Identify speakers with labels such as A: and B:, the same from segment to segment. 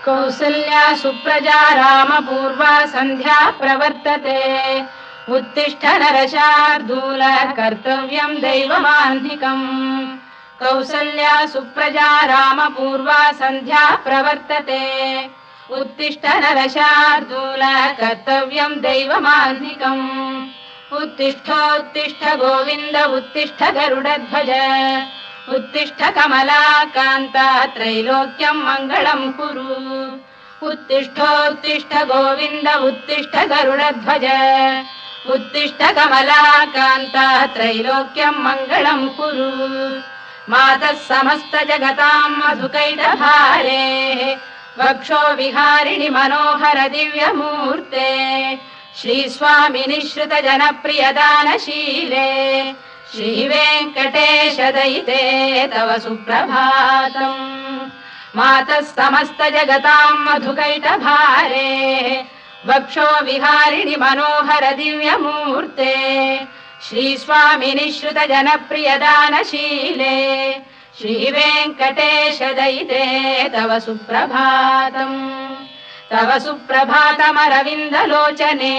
A: कौसल्या सुप्रजा रामपूर्वा सन्ध्या प्रवर्तते उत्तिष्ठ नरशार्दूल कर्तव्यं दैवमाह्निकम् कौसल्या सुप्रजा रामपूर्वा सन्ध्या प्रवर्तते उत्तिष्ठ नरशार्दूल कर्तव्यं दैवमाह्निकम् उत्तिष्ठोत्तिष्ठ गोविन्द उत्तिष्ठ गरुडध्वज उत्तिष्ठ कमलाकान्ता त्रैलोक्यं मङ्गलं कुरु उत्तिष्ठोत्तिष्ठ गोविन्द उत्तिष्ठ गरुडध्वज उत्तिष्ठ कमलाकान्ता त्रैलोक्यं मङ्गलं कुरु मातः समस्त जगतां मधुकैटभारे वक्षो विहारिणि मनोहर दिव्यमूर्ते श्रीस्वामिनि श्रुत जनप्रियदानशीले श्रीवेङ्कटेश दयिते तव सुप्रभातम् मातः समस्त जगतां मधुकैटभारे वक्षो विहारिणि मनोहर दिव्यमूर्ते श्रीस्वामिनि श्रुत जनप्रियदानशीले श्रीवेङ्कटेश दयिते तव सुप्रभातम् तव सुप्रभातमरविन्दलोचने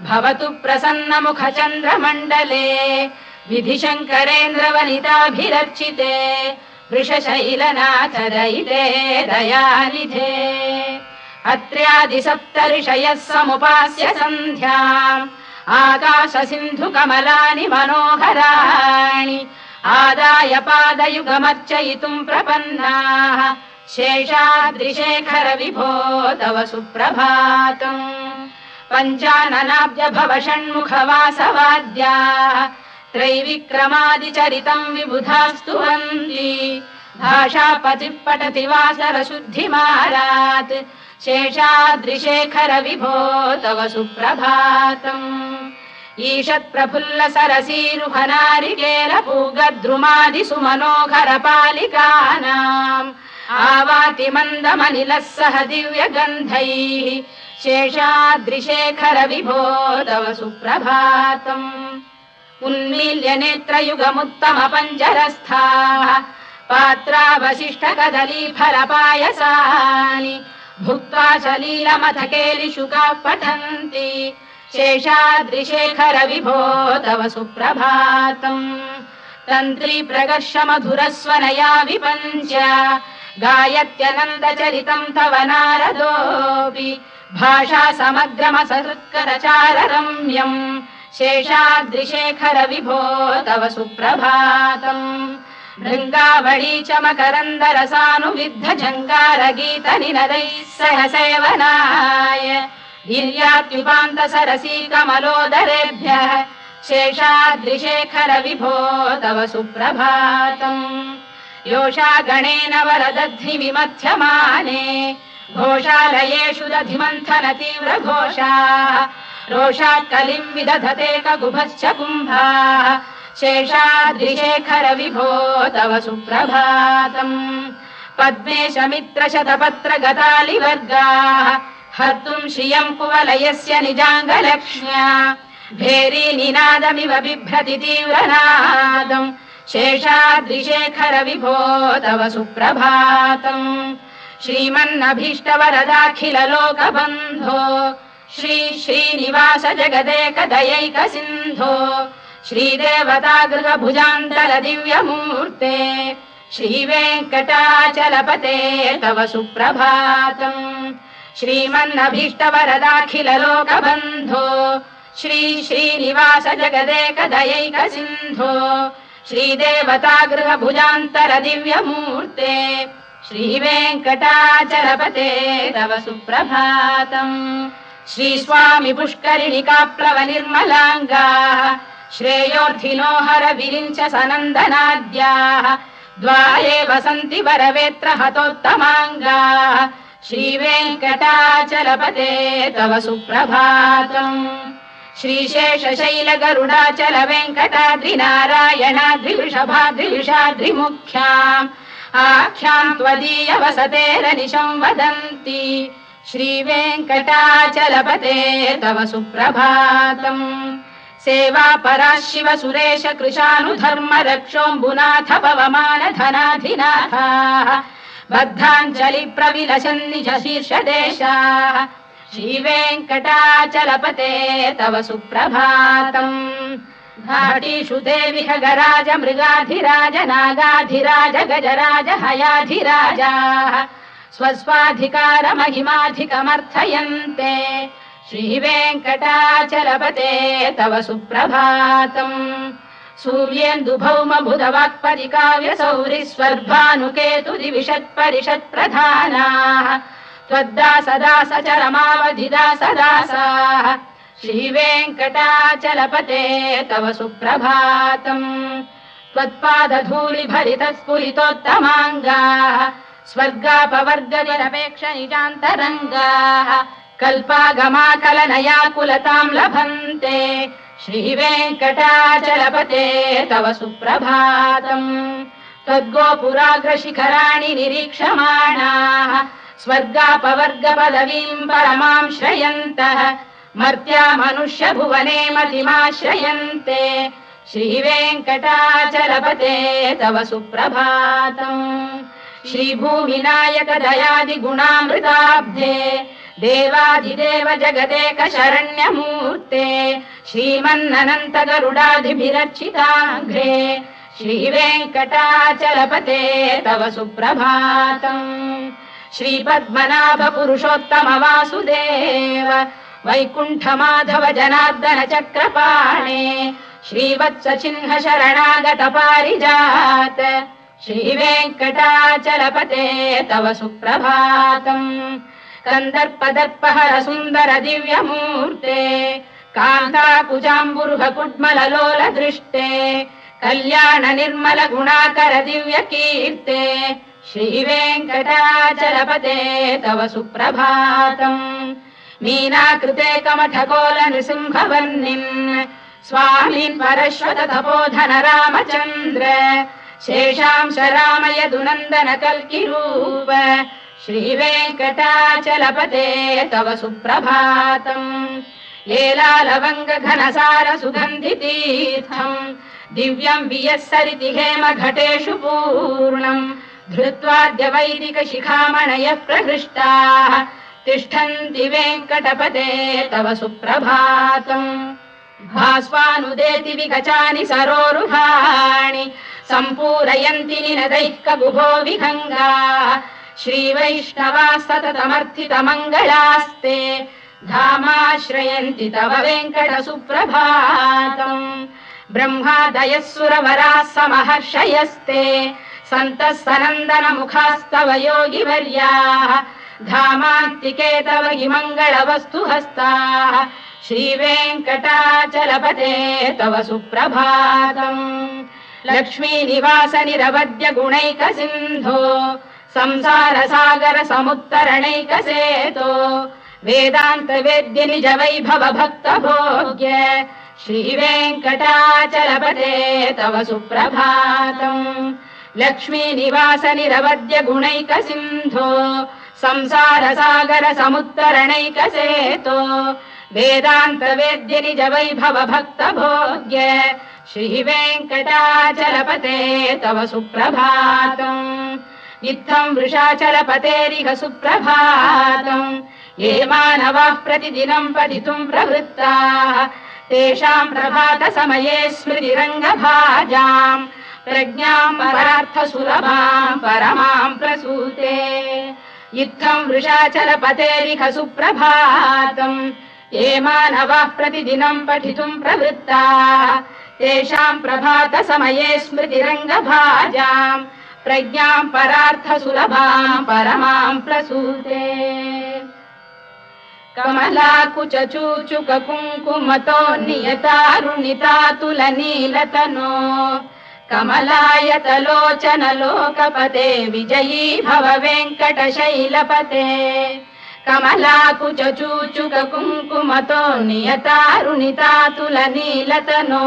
A: भवतु प्रसन्नमुखचन्द्रमण्डले विधिशङ्करेन्द्रवनिताभिरर्चिते वृषशैलनाथ दयिते दयानिधे अत्र्यादिसप्तऋषयः समुपास्य सन्ध्याम् आकाशसिन्धुकमलानि मनोहराणि आदाय पादयुगमर्चयितुम् प्रपन्नाः शेषाद्रिशेखर विभो तव सुप्रभातम् पञ्चाननाब्ज भव षण्मुखवासवाद्याः त्रैविक्रमादिचरितम् विबुधास्तु वन्ति भाषापतिः पठति वासरशुद्धिमारात् शेषाद्रिशेखर विभो तव सुप्रभातम् ईषत्प्रफुल्ल सरसीरुहनारिकेलपूगद्रुमादिसुमनोहर पालिकानाम् आवाति मन्दमनिलः सह दिव्यगन्धैः शेषाद्रिशेखर विभो तव सुप्रभातम् उन्मील्य नेत्रयुगमुत्तम पञ्जरस्थाः पात्रावशिष्ट कदलीफलपायसानि भुक्त्वा सलीलमथकेलिशुकाः पठन्ति शेषाद्रिशेखर विभो तव सुप्रभातम् तन्त्री प्रकर्ष मधुरस्वनया विपञ्च गायत्यनन्दचरितम् तव नारदोऽपि भाषा समग्रमसहृत्करचार रम्यम् शेषाद्रिशेखर विभो तव सुप्रभातम् भृङ्गावळी च मकरन्दरसानुविद्ध झङ्कारगीत निनदैः सह सेवनाय वीर्यात्युपान्त सरसी कमलोदरेभ्यः शेषाद्रिशेखर विभो तव सुप्रभातम् योषा गणेन वरदध्नि विमथ्यमाने घोषालयेषु दधिमन्थन तीव्र घोषाः रोषात् कलिम् विदधते ककुभश्च कुम्भाः शेषाद्रिशेखर विभो तव सुप्रभातम् पद्मेश मित्र शतपत्र गतालिवर्गाः हर्तुम् श्रियम् कुवलयस्य निजाङ्गलक्ष्म्या भेरी निनादमिव बिभ्रति तीव्रनादम् शेषाद्रिशेखर विभो तव सुप्रभातम् श्रीमन्नभीष्टवरदाखिल लोकबन्धो श्री श्रीनिवास जगदेक दयैक सिन्धो श्रीदेवतागृह भुजान्तल दिव्यमूर्ते श्रीवेङ्कटाचलपते तव सुप्रभातम् श्रीमन्नभीष्टवरदाखिल लोकबन्धो श्री श्रीनिवास जगदेक दयैक सिन्धो श्रीदेवतागृह भुजान्तर दिव्यमूर्ते श्रीवेङ्कटाचलपते तव सुप्रभातम् श्रीस्वामि पुष्करिणिकाप्लव निर्मलाङ्गाः श्रेयोर्थिनो हर विरिञ्च सनन्दनाद्याः द्वारे वसन्ति वरवेत्र हतोत्तमाङ्गाः श्रीवेङ्कटाचलपते तव सुप्रभातम् श्रीशेषशैल गरुडाचल वेङ्कटाद्रिनारायणाद्रिवृषभाद्रिविषाद्रिमुख्याम् आख्याम् त्वदीय वसतेरनिशं वदन्ति श्रीवेङ्कटाचलपते तव सुप्रभातम् सेवा परा शिव सुरेश कृशानुधर्म रक्षोऽम्बुनाथ पवमान धनाधिनाथाः बद्धाञ्जलि प्रविलसन् निज शीर्षदेशाः श्रीवेङ्कटाचलपते तव सुप्रभातम् घाटीषु देवि खगराज मृगाधिराज नागाधिराज गजराज हयाधिराजाः स्वस्वाधिकार महिमाधिकमर्थयन्ते श्रीवेङ्कटाचलपते तव सुप्रभातम् सूर्येन्दुभौम बुधवाक्परिकाव्यसौरिस्वर्भानुकेतुदिविषत्परिषत्प्रधानाः त्वद्दासदासचरमावधिदासदासाः श्रीवेङ्कटाचलपते तव सुप्रभातम् त्वत्पादधूलिभरितस्फुलितोत्तमाङ्गाः स्वर्गापवर्गनिरपेक्ष निजान्तरङ्गाः कल्पागमाकलनयाकुलताम् लभन्ते श्रीवेङ्कटाचलपते तव सुप्रभातम् त्वद्गोपुराग्रशिखराणि निरीक्षमाणाः स्वर्गापवर्गपदवीम् परमाम् श्रयन्तः मर्त्या मनुष्य भुवने मतिमाश्रयन्ते श्रीवेङ्कटाचलपते तव सुप्रभातम् श्रीभूमिनायक दयादिगुणामृताब्धे देवाधिदेव जगदेक शरण्यमूर्ते श्रीमन्ननन्त गरुडादिभिरर्चिताघ्रे श्रीवेङ्कटाचलपते तव सुप्रभातम् श्रीपद्मनाभ पुरुषोत्तम वासुदेव वैकुण्ठ माधव जनार्दन चक्रपाणे श्रीवत्स चिह्न शरणागत पारिजात श्रीवेङ्कटाचलपते तव सुप्रभातम् कन्दर्पदर्पहर सुन्दर दिव्यमूर्ते कान्ताकुजाम्बुरुह कुड्मललोल दृष्टे कल्याण निर्मल गुणाकर दिव्य कीर्ते श्रीवेङ्कटाचलपते तव सुप्रभातम् मीनाकृते कमठकोल नृसिंहवर्णिन् स्वामीन् परश्वत तपोधन रामचन्द्र शेषांश रामय दुनन्दन कल्किरूप श्रीवेङ्कटाचलपते तव सुप्रभातम् लेलालवङ्ग घनसार सुगन्धितीर्थम् दिव्यम् वियस्सरिति हेम घटेषु पूर्णम् धृत्वाद्य वैदिक शिखामणयः प्रहृष्टाः तिष्ठन्ति वेङ्कटपते तव सुप्रभातम् भास्वानुदेति विगचानि सरोरुहाणि सम्पूरयन्ति निनदैकगुभो विहङ्गाः श्रीवैष्णवाः सततमर्थितमङ्गलास्ते धामाश्रयन्ति तव वेङ्कट सुप्रभातम् ब्रह्मादयः सुरवराः समहर्षयस्ते सन्तः सनन्दन मुखास्तव योगिवर्याः धामान्तिके तव हि मङ्गलवस्तु हस्ताः श्रीवेङ्कटाचलपते तव सुप्रभातम् लक्ष्मीनिवास निरवद्य गुणैक सिन्धो संसार सागर समुत्तरणैकसेतो वेदान्त वेद्य निज वैभव भक्त भोग्य श्रीवेङ्कटाचलपते तव सुप्रभातम् लक्ष्मीनिवास निरवद्य गुणैक सिन्धो संसार सागर समुत्तरणैकसेतो वेदान्त वेद्य निज वैभव भक्त भोग्य श्रीवेङ्कटाचलपते तव सुप्रभातम् इत्थम् वृषाचलपतेरिह सुप्रभातम् ये मानवाः प्रतिदिनम् पठितुम् प्रवृत्ताः तेषाम् प्रभात समये स्मृतिरङ्गभाजाम् प्रज्ञाम् परार्थ सुलभाम् परमाम् प्रसूते इत्थम् वृषाचलपतेरिह सुप्रभातम् ये मानवाः प्रतिदिनम् पठितुम् प्रवृत्ताः तेषाम् प्रभात समये स्मृतिरङ्गभाजाम् प्रज्ञाम् परार्थ सुलभाम् परमाम् प्रसूते कमलाकुच चूचुक कुङ्कुमतो नियतारुणितातुल नीलतनो कमलायतलोचन लोकपते विजयी भव वेङ्कटशैलपते कमलाकुच चूचुक कुङ्कुमतो नियतारुणितातुल नीलतनो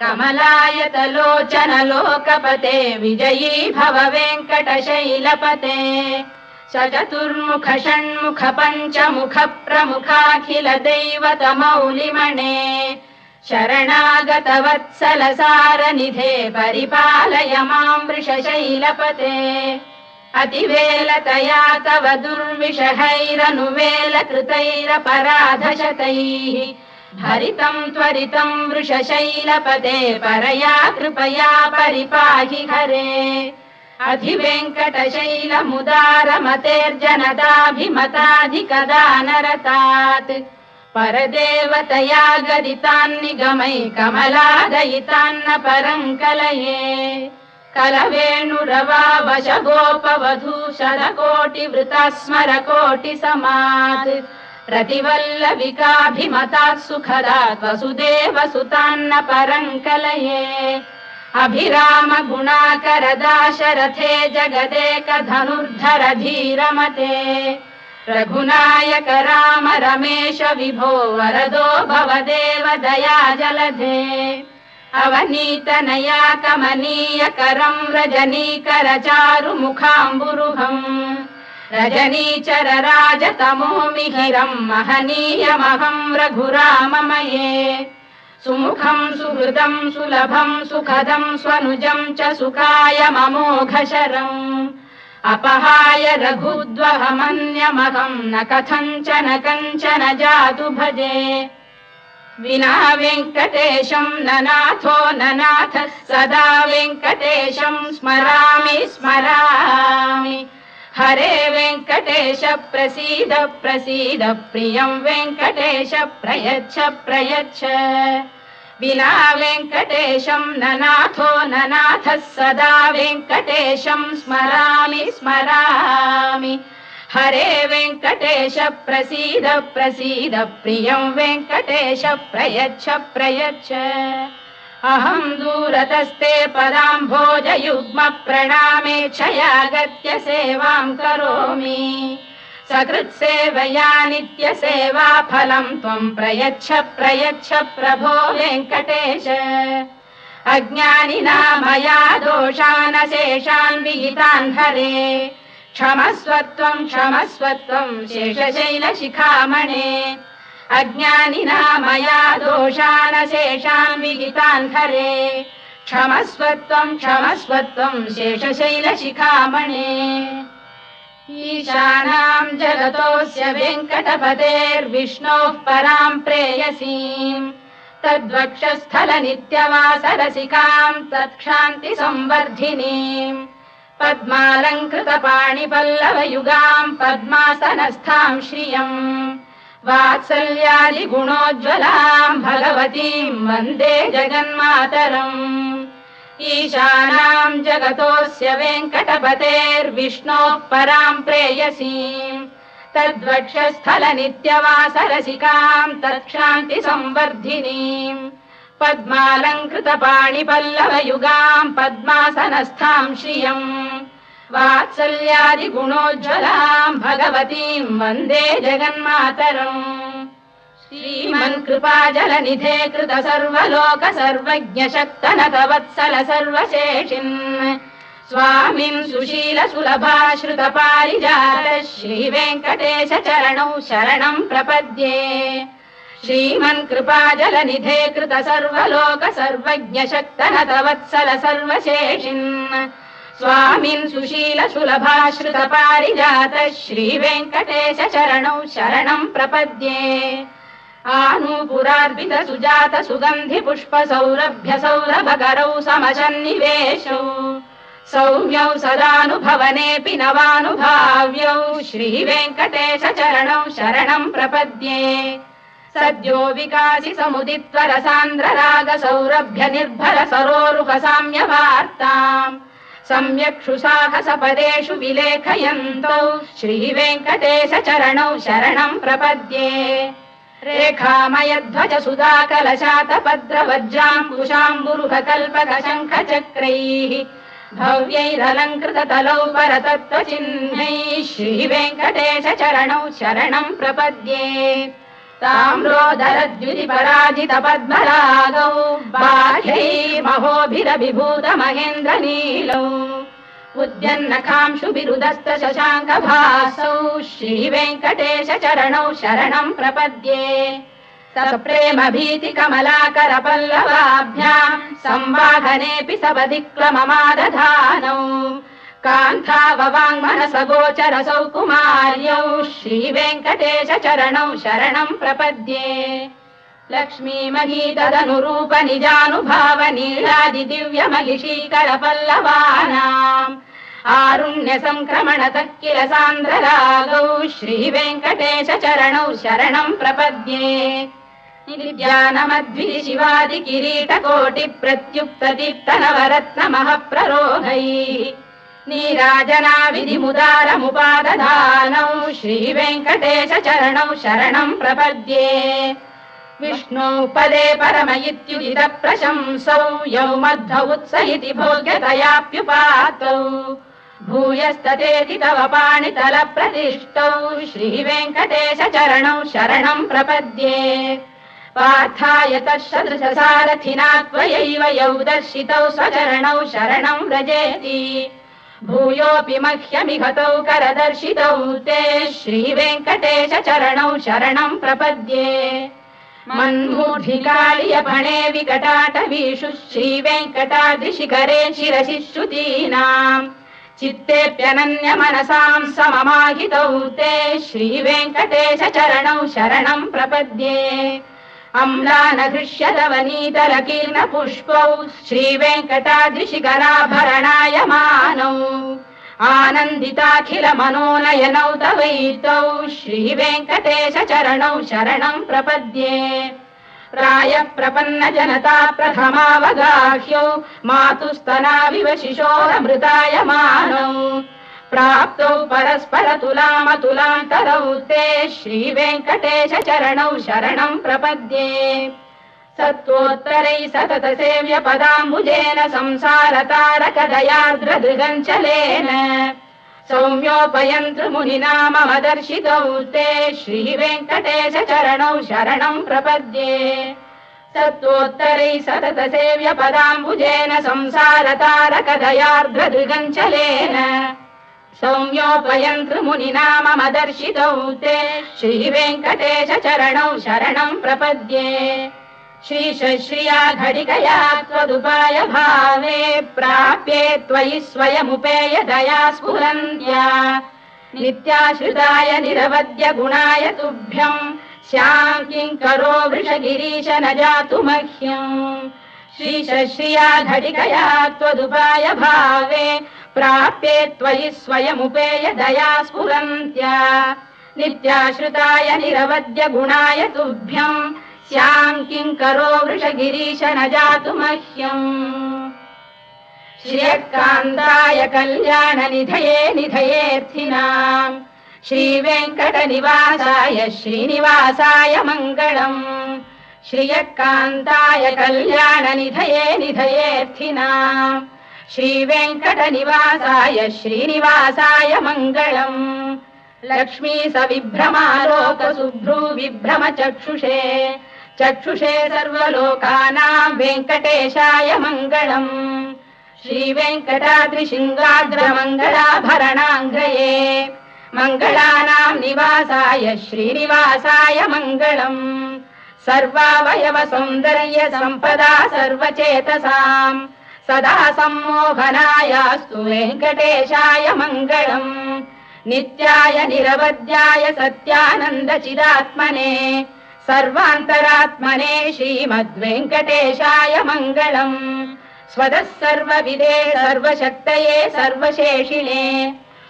A: कमलायतलोचन लोकपते विजयी भव वेङ्कटशैलपते सचतुर्मुख षण्मुख पञ्चमुख प्रमुखाखिल दैवतमौलिमणे शरणागतवत्सलसारनिधे परिपालय मां वृषशैलपते अतिवेलतया तव दुर्विषहैरनुवेलकृतैरपराधशतैः भरितं त्वरितं वृषशैलपते परया कृपया परिपाहि हरे अधिवेङ्कटशैलमुदारमतेर्जनताभिमताधिकदानरतात् परदेवतया गदितान्निगमै कमलादयितान्न परं कलये कलवेणुरवावशगोपवधूशरकोटिवृता स्मरकोटिसमात् प्रतिवल्लविकाभिमतात् सुखदात् वसुदेवसुतान्न परं कलये अभिराम गुणाकरदाशरथे जगदेकधनुर्धर धीरमते रघुनायक राम रमेश विभो वरदो भवदेव दया जलधे अवनीतनया कमनीय करं रजनीकर चारुमुखाम्बुरुहम् रजनीचर राजतमो मिहिरं महनीयमहं रघुराममये सुमुखं सुहृदं सुलभं सुखदं स्वनुजं च सुखायममोघशरम् अपहाय रघुद्वहमन्यमहं न कथञ्चन कञ्चन जातु भजे विना वेङ्कटेशं ननाथो ननाथ सदा वेङ्कटेशं स्मरामि स्मरामि हरे वेङ्कटेश प्रसीद प्रसीद प्रियं वेङ्कटेश प्रयच्छ प्रयच्छ विना वेङ्कटेशं ननाथो ननाथः सदा वेङ्कटेशं स्मरामि स्मरामि हरे वेङ्कटेश प्रसीद प्रसीद प्रियं वेङ्कटेश प्रयच्छ प्रयच्छ अहं दूरतस्ते पदाम्भोजयुग्म प्रणामेच्छयागत्य सेवां करोमि सकृत्सेवया नित्यसेवा फलं त्वं प्रयच्छ प्रयच्छ प्रभो वेङ्कटेश अज्ञानिना मया दोषानशेषान् विहितान् हरे क्षमस्वत्वं शेषशैलशिखामणे अज्ञानिना मया दोषानशेषान् विहितान् हरे क्षमस्वत्वं शेषशैलशिखामणे ईशानां जगतोऽस्य वेङ्कटपतेर्विष्णोः परां प्रेयसीम् तद्वक्षस्थलनित्यवासरसिकां तत्क्षान्तिसंवर्धिनीम् पद्मालङ्कृतपाणिपल्लवयुगां पद्मासनस्थां श्रियम् वात्सल्यादिगुणोज्ज्वलां भगवतीं वन्दे जगन्मातरम् ईशानां जगतोऽस्य वेङ्कटपतेर्विष्णोः परां प्रेयसीम् तद्वक्षस्थलनित्यवासरसिकां तत्क्षान्तिसंवर्धिनीम् पद्मालङ्कृतपाणिपल्लवयुगां पद्मासनस्थां श्रियम् वात्सल्यादिगुणोज्ज्वलां भगवतीं वन्दे जगन्मातरम् श्रीमन्कृपाजलनिधे कृत सर्वलोक सर्वज्ञ शक्तनत वत्सल सर्वशेषिन् स्वामिन् सुशील सुलभाश्रित पारिजात श्रीवेङ्कटेश चरणौ शरणं प्रपद्ये श्रीमन्कृपाजलनिधे कृत सर्वलोक सर्वज्ञ शक्तनत वत्सल सर्वशेषिन् स्वामिन् सुशील सुलभाश्रित पारिजात श्रीवेङ्कटेश चरणौ शरणं प्रपद्ये आनूपुरार्पित सुजात सुगन्धि पुष्प सौरभ्य सौरभकरौ समसन्निवेशौ सौम्यौ सदानुभवनेऽपि नवानुभाव्यौ श्रीवेङ्कटेश चरणौ शरणं प्रपद्ये सद्यो विकासि समुदित्वर सान्द्र राग सौरभ्य निर्भर सरोरुह साम्यवार्ताम् सम्यक्षु साहस पदेषु विलेखयन्तौ श्रीवेङ्कटेश चरणौ शरणं प्रपद्ये रेखामयध्वज सुधाकलशातपद्रवज्राङ्कुशाम्बुरुह कल्पक शङ्ख चक्रैः भव्यैरलङ्कृत तलौ परतत्त्वचिह्नैः श्रीवेङ्कटेश चरणौ शरणं प्रपद्ये ताम्रोदरद्युतिपराजित पद्मरागौ बाह्यैर्महोभिरभिभूत महेन्द्रनीलौ उद्यन्नखांशुभिरुदस्त शशाङ्कभासौ श्रीवेङ्कटेश चरणौ शरणं प्रपद्ये सप्रेम भीति कमलाकर पल्लवाभ्याम् संवाहनेऽपि सवदिक्लममादधानौ कान्थाववाङ्मनसगोचरसौ कुमार्यौ श्रीवेङ्कटेश चरणौ शरणम् प्रपद्ये लक्ष्मी महीतदनुरूप निजानुभाव नीलादि दिव्य महिषीकर पल्लवानाम् आरुण्य संक्रमणतः किल सान्द्ररागौ श्रीवेङ्कटेश चरणौ शरणम् प्रपद्ये निर्ज्ञानमद्भि शिवादि किरीटकोटि प्रत्युक्त दीप्त नवरत्नमः प्ररोहैः नीराजना विधिमुदारमुपादधानौ श्रीवेङ्कटेश चरणौ शरणम् प्रपद्ये विष्णु पदे परम इत्युदित प्रशंसौ यौ मध्व उत्स इति भोग्यतयाप्युपातौ भूयस्ततेति तव पाणितल प्रतिष्ठौ श्रीवेङ्कटेश चरणौ शरणम् प्रपद्ये पार्थाय तत्सदृश सारथिना त्वयैव यौ दर्शितौ स्वचरणौ शरणम् व्रजेति भूयोऽपि मह्यमिहतौ करदर्शितौ ते श्रीवेङ्कटेश चरणौ शरणम् प्रपद्ये मन्मूढिकालियपणे विकटाटवीषु श्रीवेङ्कटाद्रिशिखरे शिरसि श्रुतीनाम् चित्तेऽप्यनन्य मनसाम् सममाहितौ ते श्रीवेङ्कटेश चरणौ शरणम् प्रपद्ये अम्लानघृष्यलवनीतलकीर्ण पुष्पौ श्रीवेङ्कटाद्रिशिखराभरणायमानौ आनन्दिताखिल मनोनयनौ तवैतौ श्रीवेङ्कटेश चरणौ शरणम् प्रपद्ये प्रायः प्रपन्न जनता प्रथमावगाह्यौ मातुस्तनाविव शिशोरमृतायमानौ प्राप्तौ परस्पर तुलामतुलान्तरौ ते श्रीवेङ्कटेश चरणौ शरणम् प्रपद्ये सत्त्वोत्तरै सतत सेव्य पदाम्बुजेन संसारतारकदयार्द्रदृगञ्चलेन सौम्योपयन्तृ मुनिना मम दर्शितौ ते श्रीवेङ्कटेश चरणौ शरणम् प्रपद्ये सत्त्वोत्तरै सतत सेव्य पदाम्बुजेन संसारतारकदयार्द्रदृगञ्चलेन सौम्योपयन्तृ मुनिना मम दर्शितौ ते श्रीवेङ्कटेश चरणौ शरणम् प्रपद्ये श्रीशश्रिया घटिकया त्वदुपाय भावे प्राप्ये त्वयि स्वयमुपेय दया स्फुरन्त्या नित्याश्रिताय निरवद्य गुणाय तुभ्यम् स्याम् किङ्करो वृषगिरीश न जातु मह्यम् श्रीशश्रिया घटिकया त्वदुपाय भावे प्राप्ये त्वयि स्वयमुपेय दया स्फुरन्त्या नित्याश्रिताय निरवद्य गुणाय तुभ्यम् स्याम् किङ्करो वृषगिरीश न जातु मह्यम् श्रियकान्ताय कल्याण निधये निधयेऽर्थिनाम् श्रीवेङ्कटनिवासाय श्रीनिवासाय मङ्गलम् श्रियकान्ताय कल्याण निधये निधयेऽर्थिनाम् श्रीवेङ्कटनिवासाय श्रीनिवासाय मङ्गलम् लक्ष्मी सविभ्रमालोक सुभ्रू विभ्रम चक्षुषे चक्षुषे सर्वलोकानाम् वेङ्कटेशाय मङ्गलम् श्रीवेङ्कटाद्रिशृङ्गाग्रमङ्गलाभरणाङ्ग्रये मङ्गलानाम् निवासाय श्रीनिवासाय मङ्गलम् सर्वावयव सौन्दर्य सम्पदा सर्वचेतसाम् सदा सम्मोहनायास्तु वेङ्कटेशाय मङ्गलम् नित्याय निरवध्याय सत्यानन्द चिदात्मने सर्वान्तरात्मने श्रीमद्वेङ्कटेशाय मङ्गलम् स्वतः सर्वविदे सर्वशक्तये सर्वशेषिणे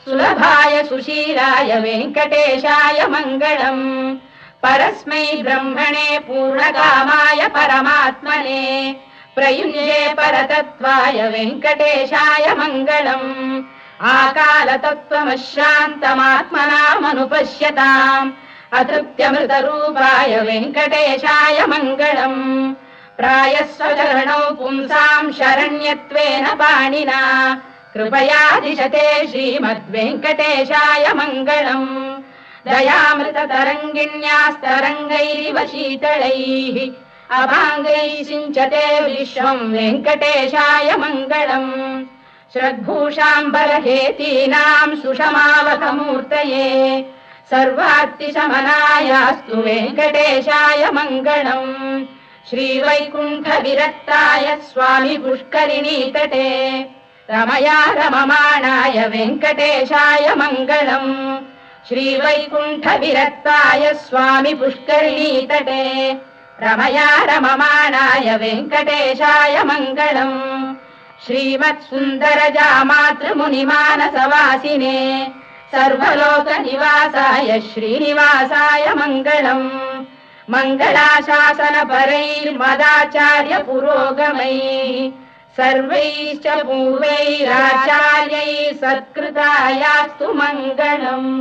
A: सुलभाय सुशीलाय वेङ्कटेशाय मङ्गलम् परस्मै ब्रह्मणे पूर्णकामाय परमात्मने प्रयुञ्जे परतत्त्वाय वेङ्कटेशाय मङ्गलम् आकालतत्त्वमशान्तमात्मनामनुपश्यताम् अतृप्त्यमृतरूपाय वेङ्कटेशाय मङ्गलम् प्रायस्वचरणौ पुंसाम् शरण्यत्वेन पाणिना कृपयादिशते श्रीमद्वेङ्कटेशाय मङ्गलम् दयामृततरङ्गिण्यास्तरङ्गैरिव शीतलैः अभाङ्गैः सिञ्चते विश्वम् वेङ्कटेशाय मङ्गलम् श्रद्भूषाम्बरहेतीनाम् सुषमावतमूर्तये सर्वार्तिशमनायास्तु वेङ्कटेशाय मङ्गलम् श्रीवैकुण्ठविरक्ताय स्वामी पुष्करिणीतटे रमया रममाणाय वेङ्कटेशाय मङ्गलम् श्रीवैकुण्ठविरक्ताय स्वामी पुष्करिणीतटे रमया रममाणाय वेङ्कटेशाय मङ्गलम् श्रीमत्सुन्दरजामातृमुनिमानसवासिने सर्वलोकनिवासाय श्रीनिवासाय मङ्गलम् मङ्गलाशासनपरैर्मदाचार्य पुरोगमैः सर्वैश्च पूर्वैराचार्यैः सत्कृतायास्तु मङ्गलम्।